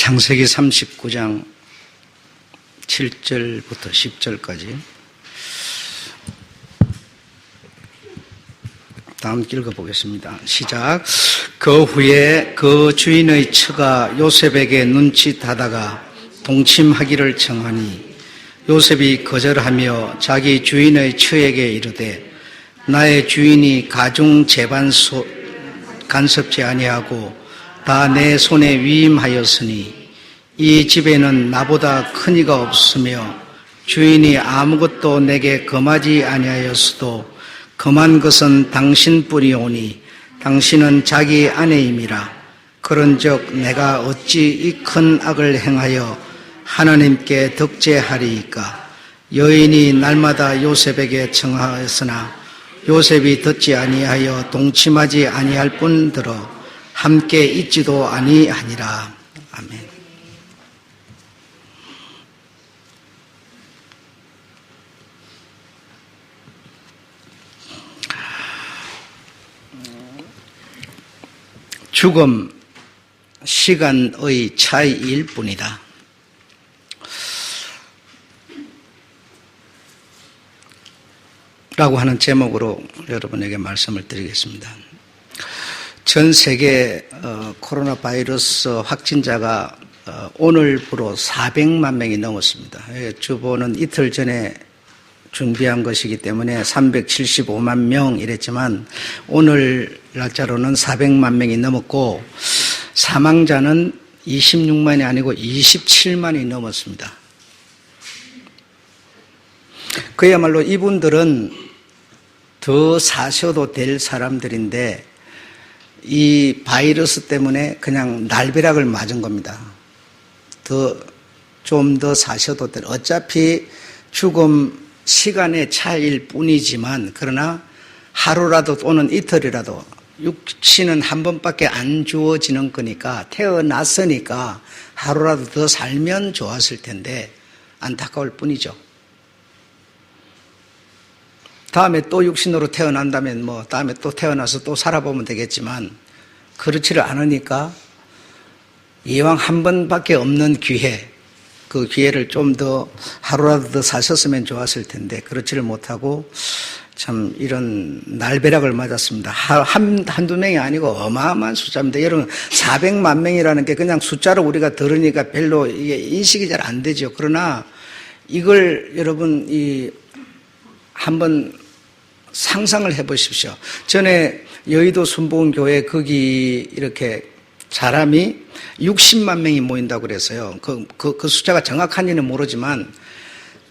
창세기 39장 7절부터 10절까지 다 함께 읽어보겠습니다. 시작. 그 후에 그 주인의 처가 요셉에게 눈짓하다가 동침하기를 청하니 요셉이 거절하며 자기 주인의 처에게 이르되 나의 주인이 가중 재반 간섭지 아니하고 다 내 손에 위임하였으니 이 집에는 나보다 큰 이가 없으며 주인이 아무것도 내게 금하지 아니하였어도 금한 것은 당신뿐이오니 당신은 자기 아내임이라. 그런즉 내가 어찌 이 큰 악을 행하여 하나님께 덕죄하리이까. 여인이 날마다 요셉에게 청하였으나 요셉이 듣지 아니하여 동침하지 아니할 뿐더러 함께 있지도 아니하니라. 아멘. 죽음, 시간의 차이일 뿐이다. 라고 하는 제목으로 여러분에게 말씀을 드리겠습니다. 전 세계 코로나 바이러스 확진자가 오늘부로 400만 명이 넘었습니다. 주보는 이틀 전에 준비한 것이기 때문에 375만 명 이랬지만 오늘 날짜로는 400만 명이 넘었고 사망자는 26만이 아니고 27만이 넘었습니다. 그야말로 이분들은 더 사셔도 될 사람들인데 이 바이러스 때문에 그냥 날벼락을 맞은 겁니다. 좀 더 사셔도 될. 어차피 죽음 시간의 차이일 뿐이지만 그러나 하루라도 또는 이틀이라도 육신은 한 번밖에 안 주어지는 거니까 태어났으니까 하루라도 더 살면 좋았을 텐데 안타까울 뿐이죠. 다음에 또 육신으로 태어난다면 다음에 또 태어나서 또 살아보면 되겠지만 그렇지를 않으니까 이왕 한 번밖에 없는 기회, 그 기회를 좀 더 하루라도 더 사셨으면 좋았을 텐데 그렇지를 못하고 참 이런 날벼락을 맞았습니다. 한두 명이 아니고 어마어마한 숫자입니다. 여러분 400만 명이라는 게 그냥 숫자로 우리가 들으니까 별로 이게 인식이 잘 안 되죠. 그러나 이걸 여러분 한번 상상을 해 보십시오. 전에 여의도 순복음교회 거기 이렇게 사람이 60만 명이 모인다고 그래서요. 그 숫자가 정확한지는 모르지만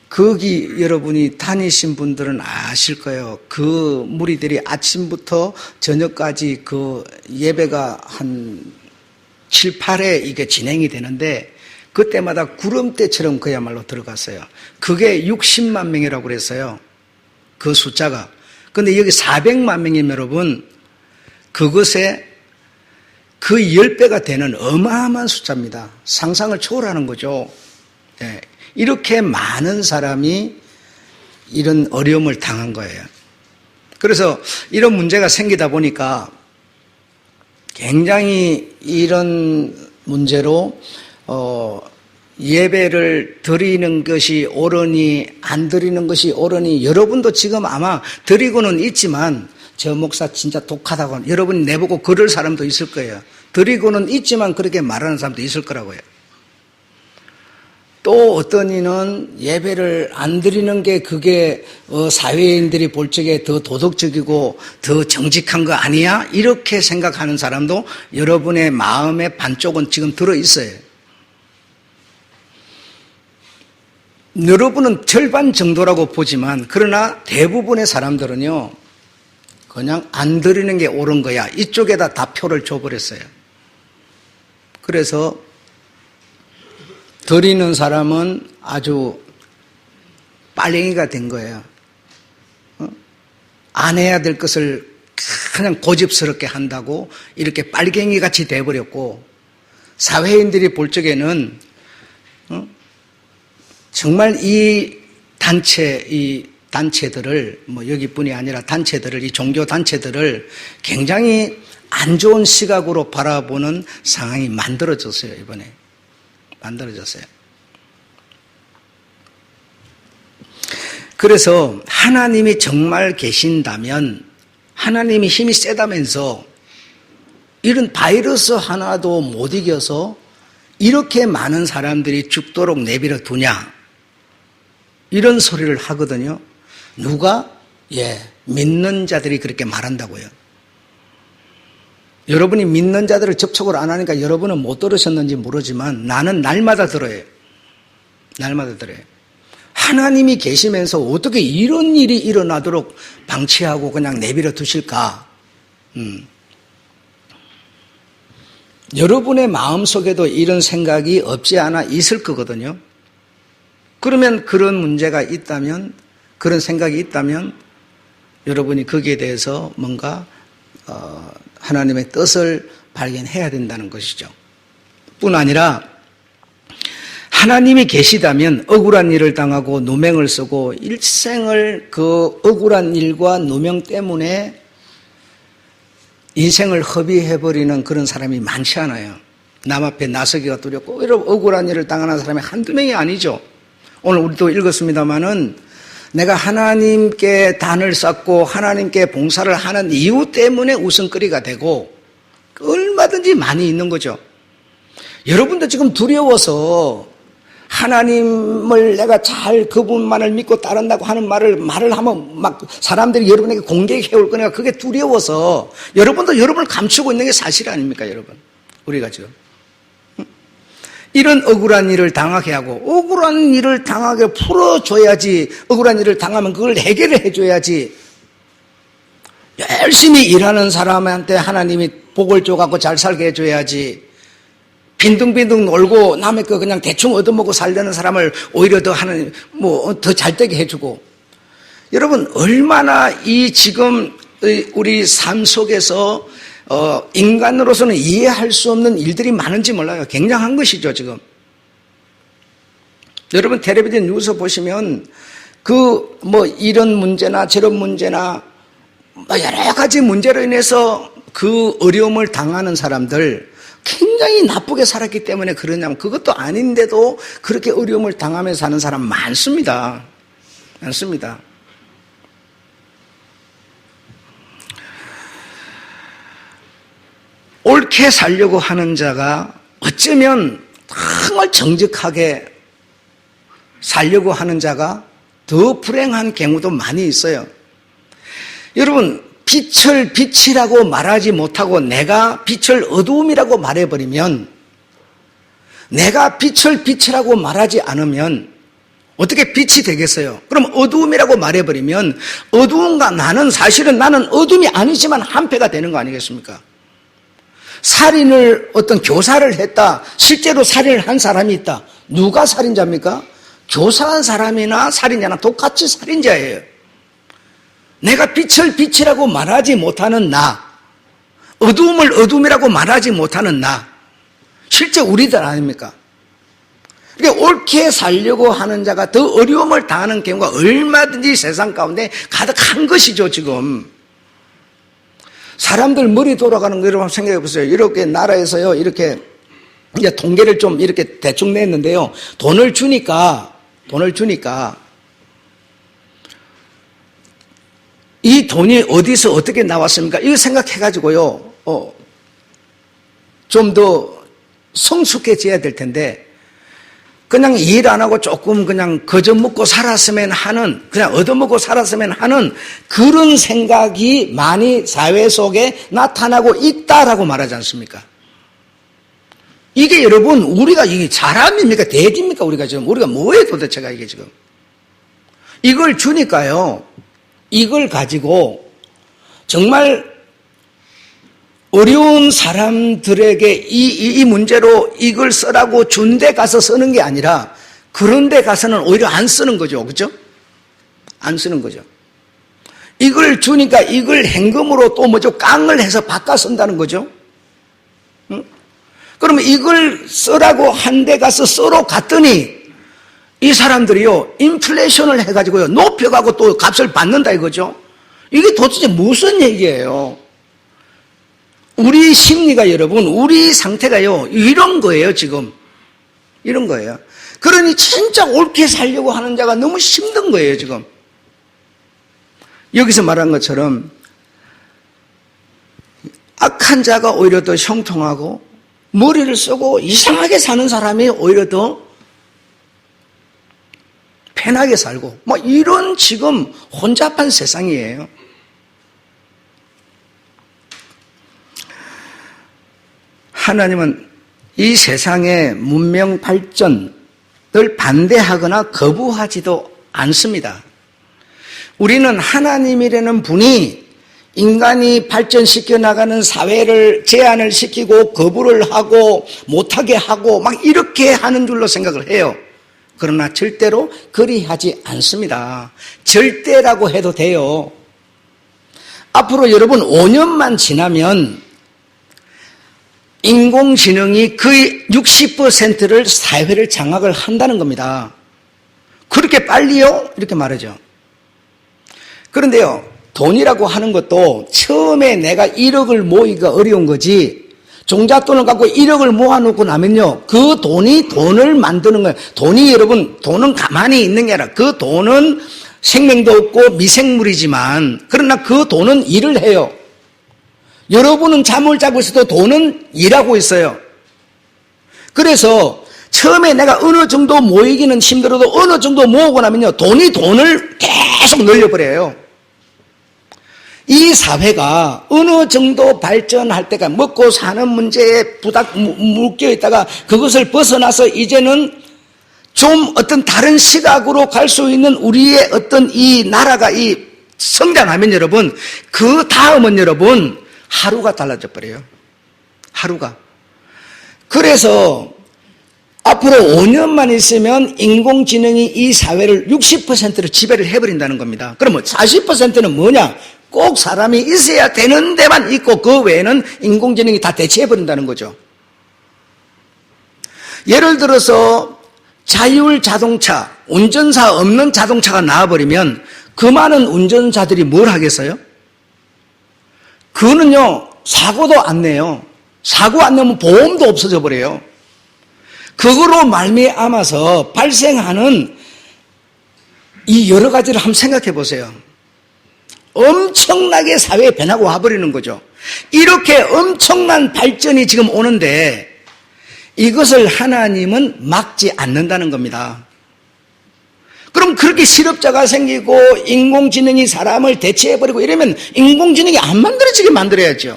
거기 여러분이 다니신 분들은 아실 거예요. 그 무리들이 아침부터 저녁까지 그 예배가 한 7, 8회 이게 진행이 되는데 그때마다 구름대처럼 그야말로 들어갔어요. 그게 60만 명이라고 그랬어요. 그 숫자가. 근데 여기 400만 명이면 여러분 그것에 그 10배가 되는 어마어마한 숫자입니다. 상상을 초월하는 거죠. 네. 이렇게 많은 사람이 이런 어려움을 당한 거예요. 그래서 이런 문제가 생기다 보니까 굉장히 이런 문제로 예배를 드리는 것이 옳으니 안 드리는 것이 옳으니 여러분도 지금 아마 드리고는 있지만 저 목사 진짜 독하다고 여러분이 내보고 그럴 사람도 있을 거예요. 드리고는 있지만 그렇게 말하는 사람도 있을 거라고요. 또 어떤 이는 예배를 안 드리는 게 그게 사회인들이 볼 적에 더 도덕적이고 더 정직한 거 아니야? 이렇게 생각하는 사람도 여러분의 마음의 반쪽은 지금 들어있어요. 여러분은 절반 정도라고 보지만 그러나 대부분의 사람들은요 그냥 안 드리는 게 옳은 거야 이쪽에다 다 표를 줘버렸어요. 그래서 드리는 사람은 아주 빨갱이가 된 거예요. 안 해야 될 것을 그냥 고집스럽게 한다고 이렇게 빨갱이같이 돼버렸고 사회인들이 볼 적에는 정말 이 단체들을 여기뿐이 아니라 단체들을 이 종교 단체들을 굉장히 안 좋은 시각으로 바라보는 상황이 만들어졌어요. 이번에 만들어졌어요. 그래서 하나님이 정말 계신다면, 하나님이 힘이 세다면서 이런 바이러스 하나도 못 이겨서 이렇게 많은 사람들이 죽도록 내버려 두냐, 이런 소리를 하거든요. 누가? 믿는 자들이 그렇게 말한다고요. 여러분이 믿는 자들을 접촉을 안 하니까 여러분은 못 들으셨는지 모르지만 나는 날마다 들어요. 날마다 들어요. 하나님이 계시면서 어떻게 이런 일이 일어나도록 방치하고 그냥 내버려 두실까? 여러분의 마음속에도 이런 생각이 없지 않아 있을 거거든요. 그러면 그런 문제가 있다면, 그런 생각이 있다면 여러분이 거기에 대해서 뭔가 하나님의 뜻을 발견해야 된다는 것이죠. 뿐 아니라 하나님이 계시다면 억울한 일을 당하고 누명을 쓰고 일생을 그 억울한 일과 누명 때문에 인생을 허비해버리는 그런 사람이 많지 않아요. 남 앞에 나서기가 두렵고 이런 억울한 일을 당하는 사람이 한두 명이 아니죠. 오늘 우리도 읽었습니다마는 내가 하나님께 단을 쌓고 하나님께 봉사를 하는 이유 때문에 웃음거리가 되고 얼마든지 많이 있는 거죠. 여러분도 지금 두려워서 하나님을 내가 잘 그분만을 믿고 따른다고 하는 말을 하면 막 사람들이 여러분에게 공격해 올 거니까 그게 두려워서 여러분도 여러분을 감추고 있는 게 사실 아닙니까, 여러분? 우리가 지금. 이런 억울한 일을 당하게 하고 억울한 일을 당하게 풀어줘야지. 억울한 일을 당하면 그걸 해결을 해줘야지. 열심히 일하는 사람한테 하나님이 복을 줘갖고 잘 살게 해줘야지. 빈둥빈둥 놀고 남의 거 그냥 대충 얻어먹고 살려는 사람을 오히려 더 하는 더 잘되게 해주고. 여러분 얼마나 이 지금 우리 삶 속에서 인간으로서는 이해할 수 없는 일들이 많은지 몰라요. 굉장한 것이죠, 지금. 여러분, 텔레비전 뉴스 보시면, 이런 문제나 저런 문제나, 여러 가지 문제로 인해서 그 어려움을 당하는 사람들, 굉장히 나쁘게 살았기 때문에 그러냐면, 그것도 아닌데도 그렇게 어려움을 당하면서 사는 사람 많습니다. 많습니다. 옳게 살려고 하는 자가 어쩌면 정말 정직하게 살려고 하는 자가 더 불행한 경우도 많이 있어요. 여러분, 빛을 빛이라고 말하지 못하고 내가 빛을 어두움이라고 말해버리면, 내가 빛을 빛이라고 말하지 않으면 어떻게 빛이 되겠어요? 그럼 어두움이라고 말해버리면 어두움과 나는 사실은 나는 어둠이 아니지만 한패가 되는 거 아니겠습니까? 살인을 어떤 교사를 했다. 실제로 살인을 한 사람이 있다. 누가 살인자입니까? 교사한 사람이나 살인자나 똑같이 살인자예요. 내가 빛을 빛이라고 말하지 못하는 나, 어두움을 어둠이라고 말하지 못하는 나, 실제 우리들 아닙니까? 그러니까 옳게 살려고 하는 자가 더 어려움을 당하는 경우가 얼마든지 세상 가운데 가득한 것이죠, 지금. 사람들 머리 돌아가는 거 여러분 생각해 보세요. 이렇게 나라에서요, 이렇게 이제 통계를 좀 이렇게 대충 냈는데요. 돈을 주니까 이 돈이 어디서 어떻게 나왔습니까? 이거 생각해가지고요, 좀 더 성숙해져야 될 텐데, 그냥 일 안 하고 조금 그냥 거저 먹고 살았으면 하는, 그냥 얻어먹고 살았으면 하는 그런 생각이 많이 사회 속에 나타나고 있다라고 말하지 않습니까? 이게 여러분, 우리가 이게 사람입니까? 대기입니까? 우리가 뭐예요 도대체가 이게 지금? 이걸 주니까요, 이걸 가지고 정말 어려운 사람들에게 이 문제로 이걸 쓰라고 준 데 가서 쓰는 게 아니라 그런 데 가서는 오히려 안 쓰는 거죠. 그죠? 안 쓰는 거죠. 이걸 주니까 이걸 현금으로 또 깡을 해서 바꿔 쓴다는 거죠. 응? 그러면 이걸 쓰라고 한 데 가서 쓰러 갔더니 이 사람들이요, 인플레이션을 해가지고요, 높여가고 또 값을 받는다 이거죠. 이게 도대체 무슨 얘기예요? 우리 심리가 여러분, 우리 상태가요, 이런 거예요, 지금. 이런 거예요. 그러니 진짜 옳게 살려고 하는 자가 너무 힘든 거예요, 지금. 여기서 말한 것처럼 악한 자가 오히려 더 형통하고 머리를 쓰고 이상하게 사는 사람이 오히려 더 편하게 살고 뭐 이런 지금 혼잡한 세상이에요. 하나님은 이 세상의 문명 발전을 반대하거나 거부하지도 않습니다. 우리는 하나님이라는 분이 인간이 발전시켜 나가는 사회를 제한을 시키고 거부를 하고 못하게 하고 막 이렇게 하는 줄로 생각을 해요. 그러나 절대로 그리하지 않습니다. 절대라고 해도 돼요. 앞으로 여러분 5년만 지나면 인공지능이 거의 60%를 사회를 장악을 한다는 겁니다. 그렇게 빨리요? 이렇게 말하죠. 그런데요, 돈이라고 하는 것도 처음에 내가 1억을 모으기가 어려운 거지, 종잣돈을 갖고 1억을 모아놓고 나면요, 그 돈이 돈을 만드는 거예요. 돈이 여러분, 돈은 가만히 있는 게 아니라 그 돈은 생명도 없고 미생물이지만, 그러나 그 돈은 일을 해요. 여러분은 잠을 자고 있어도 돈은 일하고 있어요. 그래서 처음에 내가 어느 정도 모이기는 힘들어도 어느 정도 모으고 나면요, 돈이 돈을 계속 늘려버려요. 이 사회가 어느 정도 발전할 때가 먹고 사는 문제에 부닥 묶여 있다가 그것을 벗어나서 이제는 좀 어떤 다른 시각으로 갈 수 있는 우리의 어떤 이 나라가 이 성장하면 여러분, 그 다음은 여러분, 하루가 달라져 버려요. 하루가. 그래서 앞으로 5년만 있으면 인공지능이 이 사회를 60%를 지배를 해버린다는 겁니다. 그러면 40%는 뭐냐? 꼭 사람이 있어야 되는 데만 있고 그 외에는 인공지능이 다 대체해버린다는 거죠. 예를 들어서 자율 자동차, 운전사 없는 자동차가 나와버리면 그 많은 운전자들이 뭘 하겠어요? 그거는요, 사고도 안 내요. 사고 안 내면 보험도 없어져 버려요. 그거로 말미암아서 발생하는 이 여러 가지를 한번 생각해 보세요. 엄청나게 사회의 변화가 와버리는 거죠. 이렇게 엄청난 발전이 지금 오는데 이것을 하나님은 막지 않는다는 겁니다. 그럼 그렇게 실업자가 생기고 인공지능이 사람을 대체해버리고 이러면 인공지능이 안 만들어지게 만들어야죠.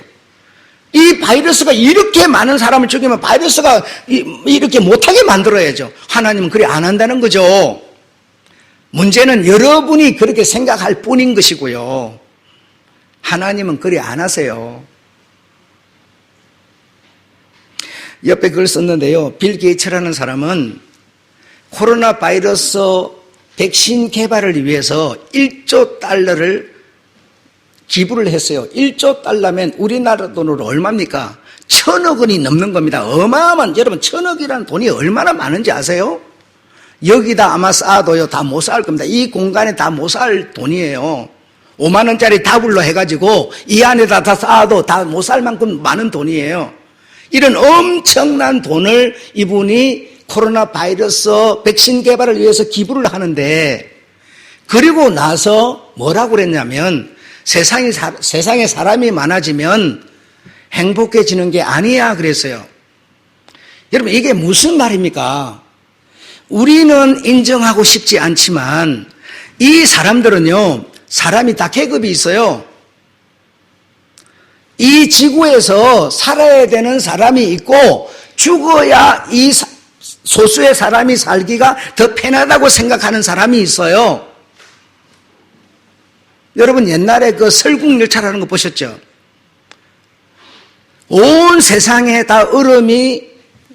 이 바이러스가 이렇게 많은 사람을 죽이면 바이러스가 이렇게 못하게 만들어야죠. 하나님은 그리 안 한다는 거죠. 문제는 여러분이 그렇게 생각할 뿐인 것이고요. 하나님은 그리 안 하세요. 옆에 글 썼는데요. 빌 게이츠라는 사람은 코로나 바이러스 백신 개발을 위해서 1조 달러를 기부를 했어요. 1조 달러면 우리나라 돈으로 얼마입니까? 1,000억 원이 넘는 겁니다. 어마어마한, 여러분 1,000억이라는 돈이 얼마나 많은지 아세요? 여기다 아마 쌓아도요, 다 못 쌓을 겁니다. 이 공간에 다 못 쌓을 돈이에요. 5만 원짜리 다블로 해가지고 이 안에다 다 쌓아도 다 못 쌓을 만큼 많은 돈이에요. 이런 엄청난 돈을 이분이 코로나 바이러스 백신 개발을 위해서 기부를 하는데, 그리고 나서 뭐라고 그랬냐면 세상에 사람이 많아지면 행복해지는 게 아니야 그랬어요. 여러분 이게 무슨 말입니까? 우리는 인정하고 싶지 않지만 이 사람들은요, 사람이 다 계급이 있어요. 이 지구에서 살아야 되는 사람이 있고 죽어야 이 소수의 사람이 살기가 더 편하다고 생각하는 사람이 있어요. 여러분 옛날에 그 설국열차라는 거 보셨죠? 온 세상에 다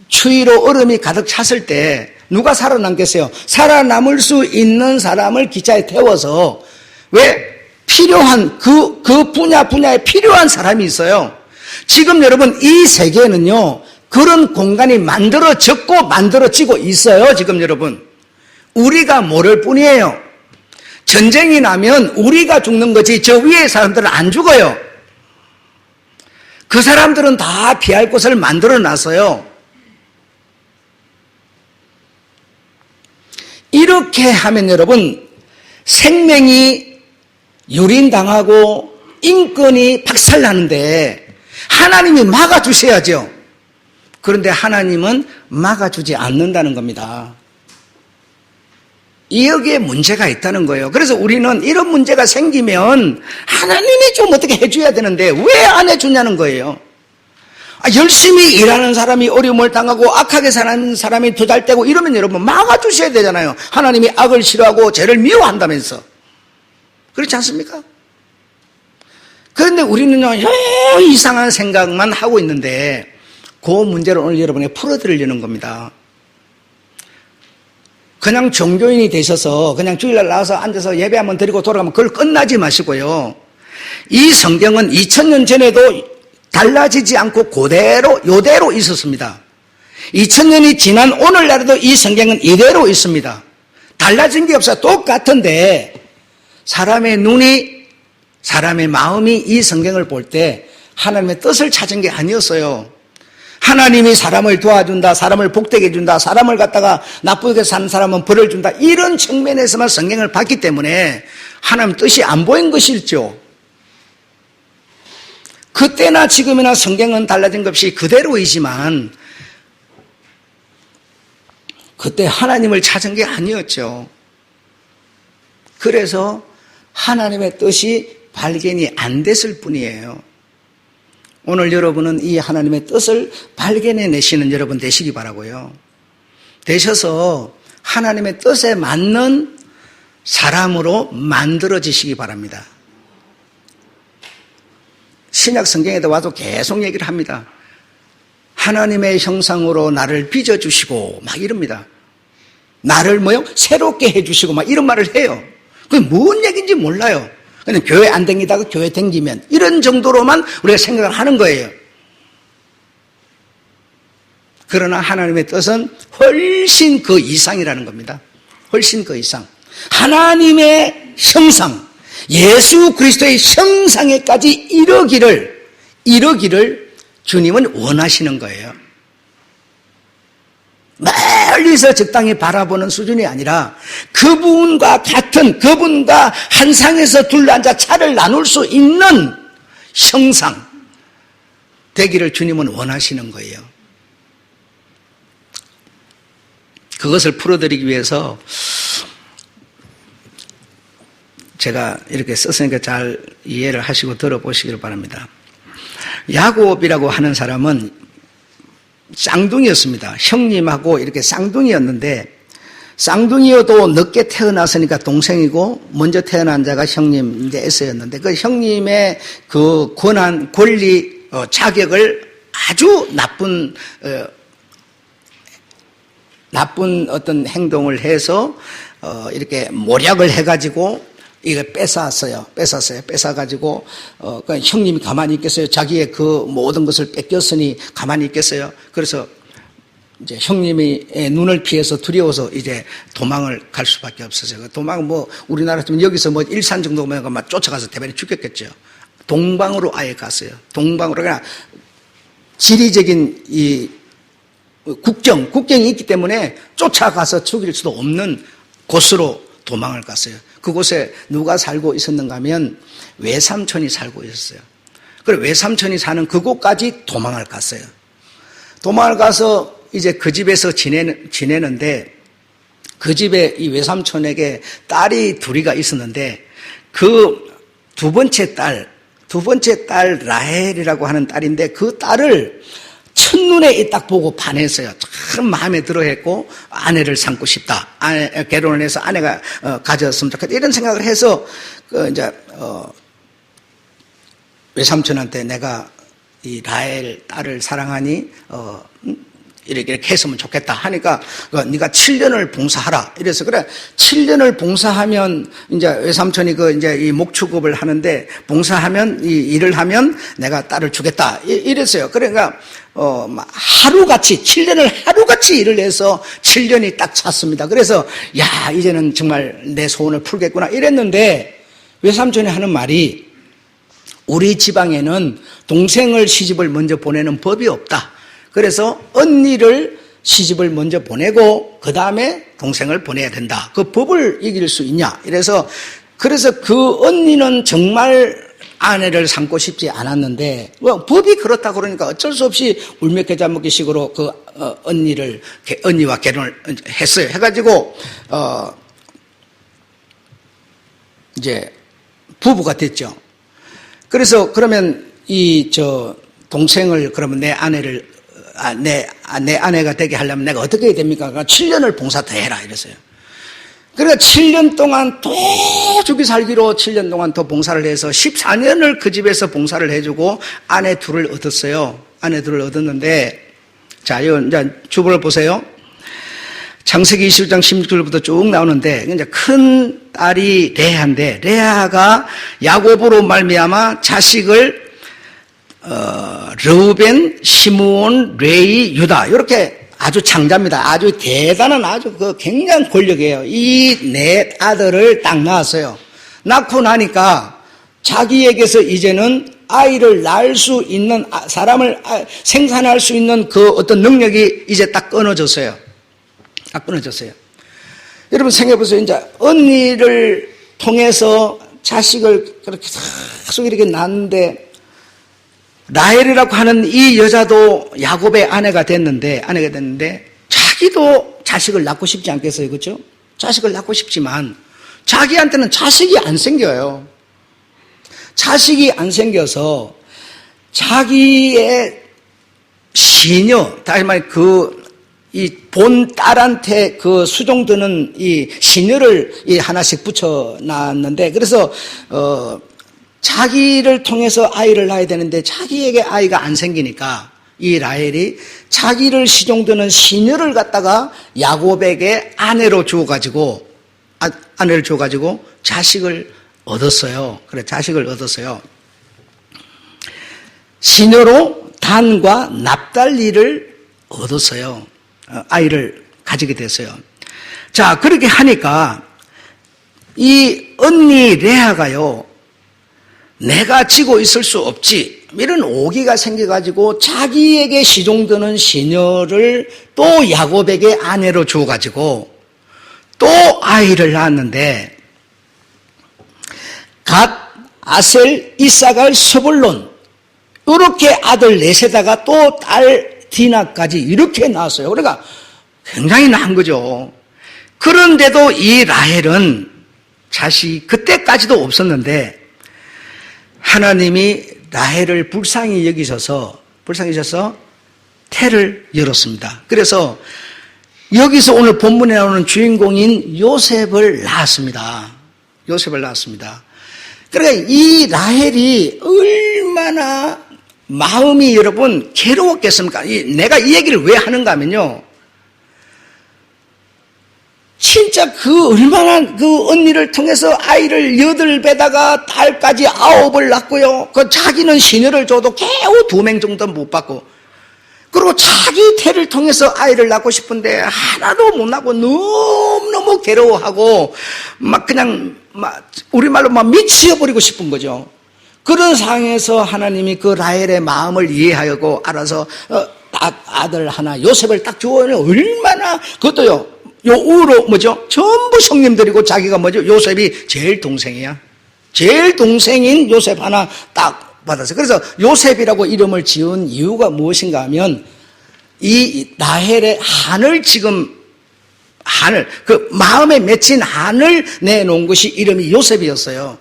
추위로 얼음이 가득 찼을 때 누가 살아남겠어요? 살아남을 수 있는 사람을 기차에 태워서, 왜? 필요한 그 분야에 필요한 사람이 있어요. 지금 여러분 이 세계에는요, 그런 공간이 만들어졌고 만들어지고 있어요. 지금 여러분 우리가 모를 뿐이에요. 전쟁이 나면 우리가 죽는 거지 저 위에 사람들은 안 죽어요. 그 사람들은 다 피할 곳을 만들어 놨어요. 이렇게 하면 여러분 생명이 유린당하고 인권이 박살나는데 하나님이 막아주셔야죠. 그런데 하나님은 막아주지 않는다는 겁니다. 여기에 문제가 있다는 거예요. 그래서 우리는 이런 문제가 생기면 하나님이 좀 어떻게 해줘야 되는데 왜 안 해주냐는 거예요. 열심히 일하는 사람이 어려움을 당하고 악하게 사는 사람이 도달되고 이러면 여러분 막아주셔야 되잖아요. 하나님이 악을 싫어하고 죄를 미워한다면서. 그렇지 않습니까? 그런데 우리는요 이상한 생각만 하고 있는데 그 문제를 오늘 여러분에게 풀어드리려는 겁니다. 그냥 종교인이 되셔서 그냥 주일날 나와서 앉아서 예배 한번 드리고 돌아가면 그걸 끝나지 마시고요. 이 성경은 2000년 전에도 달라지지 않고 요대로 있었습니다. 2000년이 지난 오늘날에도 이 성경은 이대로 있습니다. 달라진 게 없어요. 똑같은데 사람의 눈이 사람의 마음이 이 성경을 볼 때 하나님의 뜻을 찾은 게 아니었어요. 하나님이 사람을 도와준다, 사람을 복되게 해준다, 사람을 갖다가 나쁘게 사는 사람은 벌을 준다, 이런 측면에서만 성경을 봤기 때문에 하나님 뜻이 안 보인 것이죠. 그때나 지금이나 성경은 달라진 것 없이 그대로이지만 그때 하나님을 찾은 게 아니었죠. 그래서 하나님의 뜻이 발견이 안 됐을 뿐이에요. 오늘 여러분은 이 하나님의 뜻을 발견해내시는 여러분 되시기 바라고요. 되셔서 하나님의 뜻에 맞는 사람으로 만들어지시기 바랍니다. 신약 성경에도 와도 계속 얘기를 합니다. 하나님의 형상으로 나를 빚어주시고 막 이럽니다. 나를 새롭게 해주시고 막 이런 말을 해요. 그게 뭔 얘기인지 몰라요. 그냥 교회 안 댕기다가 교회 댕기면 이런 정도로만 우리가 생각을 하는 거예요. 그러나 하나님의 뜻은 훨씬 그 이상이라는 겁니다. 훨씬 그 이상. 하나님의 형상, 예수 그리스도의 형상에까지 이르기를 주님은 원하시는 거예요. 멀리서 적당히 바라보는 수준이 아니라 그분과 한 상에서 둘러앉아 차를 나눌 수 있는 형상 되기를 주님은 원하시는 거예요. 그것을 풀어드리기 위해서 제가 이렇게 썼으니까 잘 이해를 하시고 들어보시길 바랍니다. 야곱이라고 하는 사람은 쌍둥이였습니다. 형님하고 이렇게 쌍둥이였는데 쌍둥이여도 늦게 태어났으니까 동생이고 먼저 태어난 자가 형님 이제 에서였는데 그 형님의 그 권리, 자격을 아주 나쁜 어떤 행동을 해서 이렇게 모략을 해가지고 이거 뺏어가지고, 그 형님이 가만히 있겠어요? 자기의 그 모든 것을 뺏겼으니 가만히 있겠어요? 그래서 이제 형님이 눈을 피해서 두려워서 이제 도망을 갈 수밖에 없었어요. 도망은 우리나라 좀 여기서 일산 정도면 막 쫓아가서 대변이 죽겠겠죠. 동방으로 아예 갔어요. 동방으로 그냥 지리적인 이 국경이 있기 때문에 쫓아가서 죽일 수도 없는 곳으로 도망을 갔어요. 그곳에 누가 살고 있었는가 하면 외삼촌이 살고 있었어요. 그리고 외삼촌이 사는 그곳까지 도망을 갔어요. 도망을 가서 이제 그 집에서 지내는데 그 집에 이 외삼촌에게 딸이 둘이가 있었는데 그 두 번째 딸 라헬이라고 하는 딸인데 그 딸을 첫눈에 딱 보고 반했어요. 참 마음에 들어했고 아내를 삼고 싶다. 결혼을 해서 아내가 가졌으면 좋겠다. 이런 생각을 해서 이제 외삼촌한테 내가 이 라헬 딸을 사랑하니 이렇게 했으면 좋겠다 하니까 네가 7년을 봉사하라. 이래서 그래 7년을 봉사하면 이제 외삼촌이 이제 이 목축업을 하는데 봉사하면 이 일을 하면 내가 딸을 주겠다. 이랬어요. 그러니까 하루같이 7년을 하루같이 일을 해서 7년이 딱 찼습니다. 그래서 야 이제는 정말 내 소원을 풀겠구나 이랬는데 외삼촌이 하는 말이 우리 지방에는 동생을 시집을 먼저 보내는 법이 없다. 그래서 언니를 시집을 먼저 보내고 그 다음에 동생을 보내야 된다. 그 법을 이길 수 있냐? 그래서 그 언니는 정말 아내를 삼고 싶지 않았는데 법이 그렇다 그러니까 어쩔 수 없이 울며깨자먹기식으로 그 언니와 결혼을 했어요. 해가지고 이제 부부가 됐죠. 그래서 그러면 동생을 그러면 내 아내가 되게 하려면 내가 어떻게 해야 됩니까? 그러니까 7년을 봉사 더 해라 이랬어요. 그러니까 7년 동안 또 죽이 살기로 7년 동안 더 봉사를 해서 14년을 그 집에서 봉사를 해주고 아내 둘을 얻었어요. 아내 둘을 얻었는데, 자, 이제 주보를 보세요. 창세기 21장 16절부터 쭉 나오는데, 이제 큰 딸이 레아인데, 레아가 야곱으로 말미암아 자식을 르우벤, 시므온, 레위, 유다 이렇게 아주 장자입니다. 아주 대단한 아주 굉장한 권력이에요. 이 네 아들을 딱 낳았어요. 낳고 나니까 자기에게서 이제는 아이를 낳을 수 있는 사람을 생산할 수 있는 그 어떤 능력이 이제 딱 끊어졌어요. 딱 끊어졌어요. 여러분 생각해보세요. 이제 언니를 통해서 자식을 그렇게 계속 이렇게 낳는데 라헬이라고 하는 이 여자도 야곱의 아내가 됐는데 자기도 자식을 낳고 싶지 않겠어요, 그렇죠? 자식을 낳고 싶지만 자기한테는 자식이 안 생겨요. 자식이 안 생겨서 자기의 시녀, 다시 말해 이 본 딸한테 그 수종드는 이 시녀를 하나씩 붙여 놨는데 그래서 자기를 통해서 아이를 낳아야 되는데 자기에게 아이가 안 생기니까 이 라헬이 자기를 시종드는 시녀를 갖다가 야곱에게 아내를 주어가지고 자식을 얻었어요. 그래, 자식을 얻었어요. 시녀로 단과 납달리를 얻었어요. 아이를 가지게 됐어요. 자, 그렇게 하니까 이 언니 레아가요, 내가 지고 있을 수 없지. 이런 오기가 생겨가지고 자기에게 시종드는 시녀를 또 야곱에게 아내로 주어가지고 또 아이를 낳았는데 갓, 아셀, 이사갈, 스불론 이렇게 아들 넷에다가 또 딸 디나까지 이렇게 낳았어요. 그러니까 굉장히 낳은 거죠. 그런데도 이 라헬은 자식이 그때까지도 없었는데 하나님이 라헬을 불쌍히 여기셔서 태를 열었습니다. 그래서 여기서 오늘 본문에 나오는 주인공인 요셉을 낳았습니다. 그러니까 이 라헬이 얼마나 마음이 여러분 괴로웠겠습니까? 내가 이 얘기를 왜 하는가 하면요, 진짜 얼마나 그 언니를 통해서 아이를 8배다가 딸까지 9을 낳고요. 자기는 시녀를 줘도 겨우 2명 정도 못 받고, 그리고 자기 태를 통해서 아이를 낳고 싶은데 하나도 못 낳고 너무너무 괴로워하고 우리말로 미치어버리고 싶은 거죠. 그런 상황에서 하나님이 그 라헬의 마음을 이해하고 알아서 아들 하나 요셉을 딱 주어요. 얼마나 그것도요. 우로 전부 성님들이고 자기가 요셉이 제일 동생이야. 제일 동생인 요셉 하나 딱 받았어요. 그래서 요셉이라고 이름을 지은 이유가 무엇인가 하면 이 라헬의 그 마음에 맺힌 한을 내놓은 것이 이름이 요셉이었어요.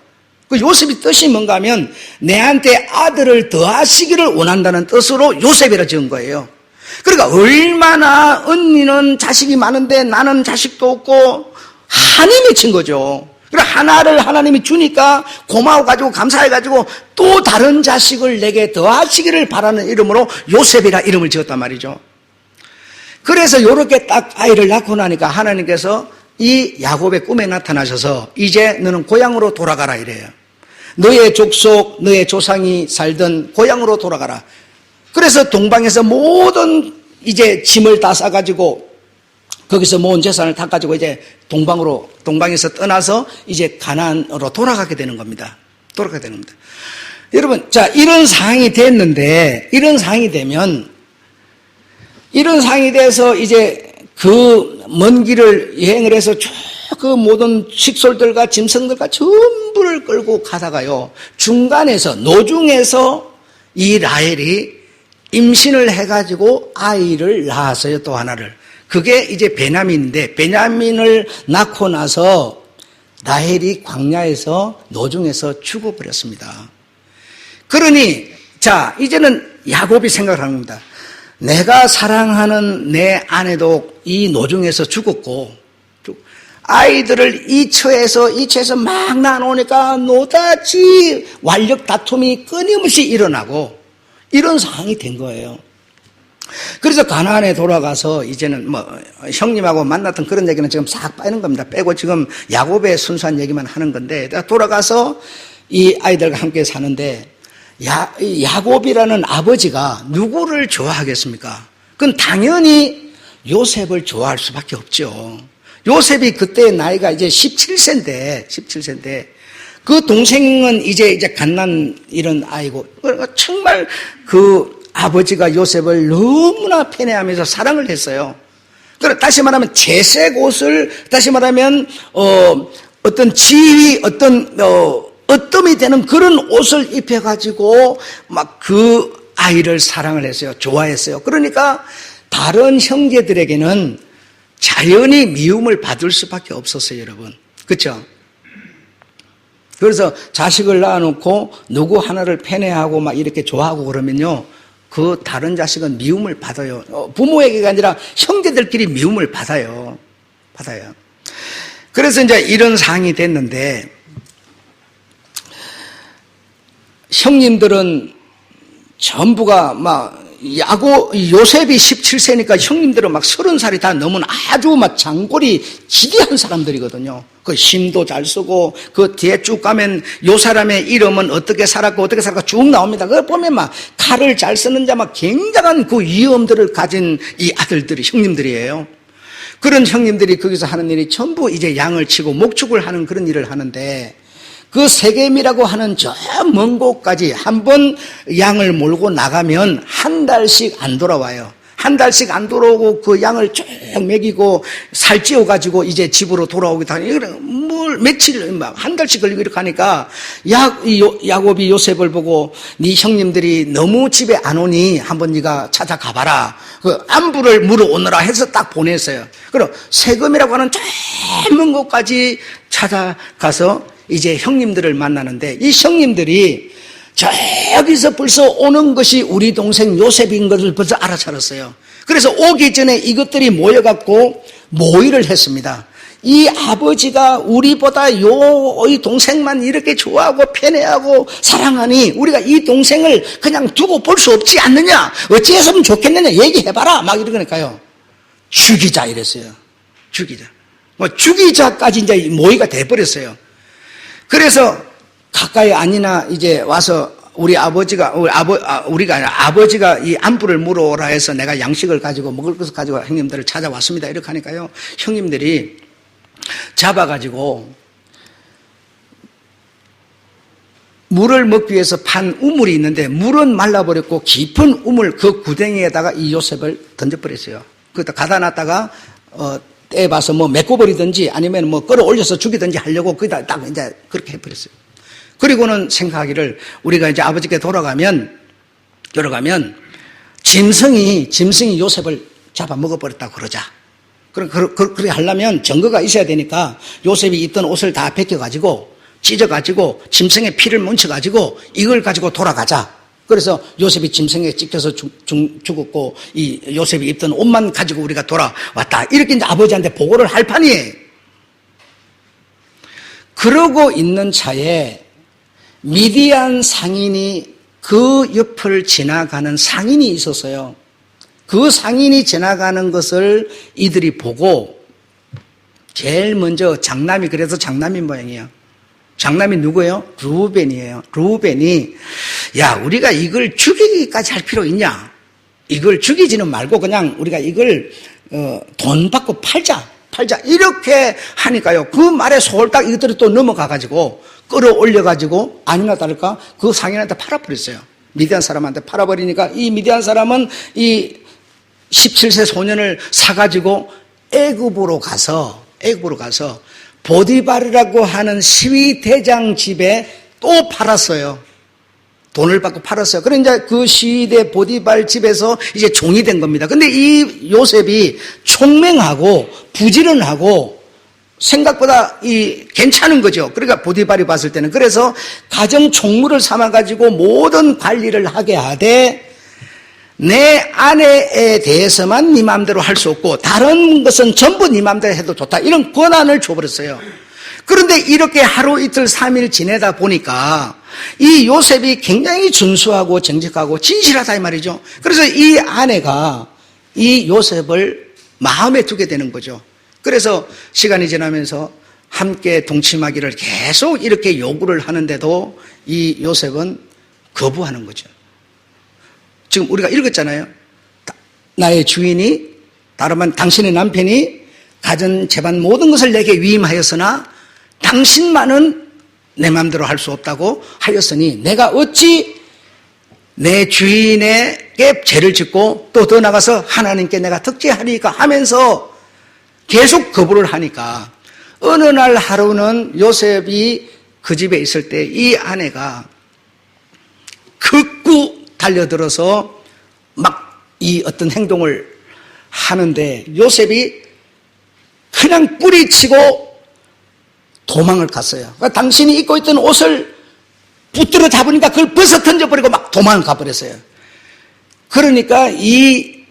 그 요셉이 뜻이 뭔가 하면 내한테 아들을 더하시기를 원한다는 뜻으로 요셉이라 지은 거예요. 그러니까 얼마나 언니는 자식이 많은데 나는 자식도 없고 한이 맺힌 거죠. 그러니까 하나를 하나님이 주니까 고마워가지고 감사해가지고 또 다른 자식을 내게 더하시기를 바라는 이름으로 요셉이라 이름을 지었단 말이죠. 그래서 이렇게 딱 아이를 낳고 나니까 하나님께서 이 야곱의 꿈에 나타나셔서 이제 너는 고향으로 돌아가라 이래요. 너의 족속, 너의 조상이 살던 고향으로 돌아가라. 그래서 동방에서 모든 이제 짐을 다 싸가지고 거기서 모은 재산을 다 가지고 이제 동방에서 떠나서 이제 가나안으로 돌아가게 되는 겁니다. 여러분, 자, 이런 상황이 되면 이런 상황이 돼서 이제 그 먼 길을 여행을 해서 쭉 그 모든 식솔들과 짐승들과 전부를 끌고 가다가요, 중간에서, 노중에서 이 라헬이 임신을 해가지고 아이를 낳았어요, 또 하나를. 그게 이제 베냐민인데, 베냐민을 낳고 나서 라헬이 광야에서, 노중에서 죽어버렸습니다. 그러니, 자, 이제는 야곱이 생각을 하는 겁니다. 내가 사랑하는 내 아내도 이 노중에서 죽었고, 아이들을 이 처에서 막 나누니까 노다지 완력 다툼이 끊임없이 일어나고, 이런 상황이 된 거예요. 그래서 가나안에 돌아가서 이제는 뭐 형님하고 만났던 그런 얘기는 지금 싹 빼는 겁니다. 빼고 지금 야곱의 순수한 얘기만 하는 건데, 돌아가서 이 아이들과 함께 사는데, 야곱이라는 아버지가 누구를 좋아하겠습니까? 그건 당연히 요셉을 좋아할 수밖에 없죠. 요셉이 그때 나이가 이제 17세인데, 그 동생은 이제 갓난 이런 아이고, 정말 그 아버지가 요셉을 너무나 편애하면서 사랑을 했어요. 그러니까 다시 말하면 재색 옷을, 다시 말하면, 어떤 지위, 어떤,이 되는 그런 옷을 입혀가지고 막 그 아이를 사랑을 했어요. 좋아했어요. 그러니까 다른 형제들에게는 자연히 미움을 받을 수밖에 없었어요, 여러분. 그렇죠? 그래서 자식을 낳아놓고 누구 하나를 편애하고 막 이렇게 좋아하고 그러면요, 그 다른 자식은 미움을 받아요. 부모에게가 아니라 형제들끼리 미움을 받아요. 그래서 이제 이런 상황이 됐는데, 형님들은 전부가 막 요셉이 17세니까 형님들은 막 30살이 다 넘은 아주 막 장골이 지대한 사람들이거든요. 그 힘도 잘 쓰고, 그 뒤에 쭉 가면 요 사람의 이름은 어떻게 살았고 쭉 나옵니다. 그걸 보면 막 칼을 잘 쓰는 자 막 굉장한 그 위엄들을 가진 이 아들들이 형님들이에요. 그런 형님들이 거기서 하는 일이 전부 이제 양을 치고 목축을 하는 그런 일을 하는데, 그 세겜이라고 하는 저 먼 곳까지 한 번 양을 몰고 나가면 한 달씩 안 돌아와요. 한 달씩 안 돌아오고 그 양을 쭉 먹이고 살찌워가지고 이제 집으로 돌아오기도 하니, 뭘 며칠, 한 달씩 걸리고 이렇게 하니까 야곱이 요셉을 보고 네 형님들이 너무 집에 안 오니 한번 네가 찾아가봐라. 그 안부를 물어오느라 해서 딱 보냈어요. 그럼 세겜이라고 하는 저 먼 곳까지 찾아가서 이제 형님들을 만나는데, 이 형님들이 저기서 벌써 오는 것이 우리 동생 요셉인 것을 벌써 알아차렸어요. 그래서 오기 전에 이것들이 모여갖고 모의를 했습니다. 이 아버지가 우리보다 이 동생만 이렇게 좋아하고 편애하고 사랑하니 우리가 이 동생을 그냥 두고 볼 수 없지 않느냐, 어찌해서면 좋겠느냐, 얘기해봐라, 막 이러니까요, 죽이자 이랬어요. 죽이자까지 이제 모의가 돼버렸어요. 그래서 가까이 아니나 이제 와서 아버지가 이 안부를 물어오라 해서 내가 양식을 가지고 먹을 것을 가지고 형님들을 찾아왔습니다. 이렇게 하니까요, 형님들이 잡아가지고 물을 먹기 위해서 판 우물이 있는데, 물은 말라버렸고 깊은 우물 그 구덩이에다가 이 요셉을 던져버렸어요. 그것도 가다 놨다가 떼봐서 뭐 메꿔버리든지 아니면 뭐 끌어올려서 죽이든지 하려고 거기다 딱 이제 그렇게 해버렸어요. 그리고는 생각하기를, 우리가 이제 아버지께 돌아가면 짐승이 요셉을 잡아 먹어버렸다고 그러자. 그렇게 하려면 증거가 있어야 되니까 요셉이 입던 옷을 다 벗겨가지고 찢어가지고 짐승의 피를 뭉쳐가지고 이걸 가지고 돌아가자. 그래서 요셉이 짐승에 찍혀서 죽었고 이 요셉이 입던 옷만 가지고 우리가 돌아왔다. 이렇게 이제 아버지한테 보고를 할 판이에요. 그러고 있는 차에 미디안 상인이 그 옆을 지나가는 상인이 있었어요. 그 상인이 지나가는 것을 이들이 보고 제일 먼저 장남이, 그래서 장남인 모양이에요. 장남이 누구예요? 르우벤이에요. 르우벤이, 야, 우리가 이걸 죽이기까지 할 필요 있냐? 이걸 죽이지는 말고 그냥 우리가 이걸 돈 받고 팔자. 이렇게 하니까요, 그 말에 솔딱 이것들이 또 넘어가가지고 끌어올려가지고 아니나 다를까 그 상인한테 팔아버렸어요. 미디안 사람한테 팔아버리니까 이 미디안 사람은 이 17세 소년을 사가지고 애굽으로 가서 보디발이라고 하는 시위 대장 집에 또 팔았어요. 돈을 받고 팔았어요. 그래 이제 그 시위대 보디발 집에서 이제 종이 된 겁니다. 근데 이 요셉이 총명하고 부지런하고 생각보다 괜찮은 거죠. 그러니까 보디발이 봤을 때는 그래서 가정 총무를 삼아가지고 모든 관리를 하게 하되 내 아내에 대해서만 네 마음대로 할 수 없고 다른 것은 전부 네 마음대로 해도 좋다. 이런 권한을 줘버렸어요. 그런데 이렇게 하루 이틀 3일 지내다 보니까 이 요셉이 굉장히 준수하고 정직하고 진실하다 이 말이죠. 그래서 이 아내가 이 요셉을 마음에 두게 되는 거죠. 그래서 시간이 지나면서 함께 동침하기를 계속 이렇게 요구를 하는데도 이 요셉은 거부하는 거죠. 지금 우리가 읽었잖아요. 나의 주인이 다름한 당신의 남편이 가진 재반 모든 것을 내게 위임하였으나 당신만은 내 마음대로 할 수 없다고 하였으니 내가 어찌 내 주인에게 죄를 짓고 또 더 나가서 하나님께 내가 득죄하리까 하면서 계속 거부를 하니까 어느 날 하루는 요셉이 그 집에 있을 때 이 아내가 극구 달려들어서 막 이 어떤 행동을 하는데 요셉이 그냥 뿌리치고 도망을 갔어요. 그러니까 당신이 입고 있던 옷을 붙들어 잡으니까 그걸 벗어 던져버리고 막 도망을 가버렸어요. 그러니까 이